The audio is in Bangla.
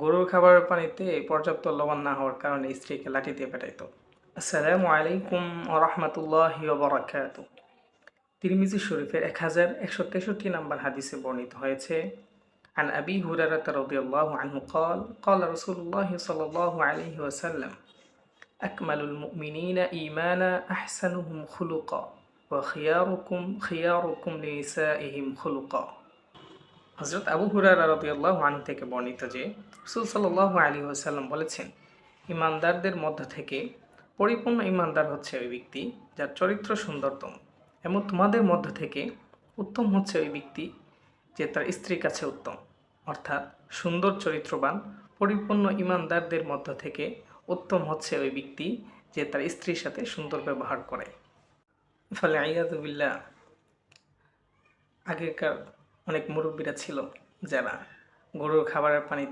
গরুর খাবারের পানিতে পর্যাপ্ত লবণ না হওয়ার কারণে স্ত্রীকে লাঠি দিয়ে পেটাইত। আসসালামু আলাইকুম ওয়া রাহমাতুল্লাহি ওয়া বারাকাতুহু। তিরমিজি শরীফের 1163 নম্বর হাদিসে বর্ণিত হয়েছে, عن أبي هريرة رضي الله عنه قال قال رسول الله صلى الله عليه وسلم أكمل المؤمنين إيمانا أحسنهم خلقا وخياركم خياركم لنسائهم خلقا। হযরত আবু হুরায়রা রাদিয়াল্লাহু আনহু থেকে বর্ণিত যে রাসূল সাল্লাল্লাহু আলাইহি ওয়াসাল্লাম বলেছেন, ঈমানদারদের মধ্য থেকে পরিপূর্ণ ঈমানদার হচ্ছে ওই ব্যক্তি যার চরিত্র সুন্দরতম, এবং তোমাদের মধ্য থেকে উত্তম হচ্ছে ওই ব্যক্তি যে তার স্ত্রীর কাছে উত্তম। অর্থাৎ সুন্দর চরিত্রবান পরিপূর্ণ ঈমানদারদের মধ্য থেকে উত্তম হচ্ছে ওই ব্যক্তি যে তার স্ত্রীর সাথে সুন্দর ব্যবহার করে। ফলে আইয়াযু বিল্লাহ, আগেকার অনেক মুরব্বীরা ছিল যারা গরুর খাবারের পানিতে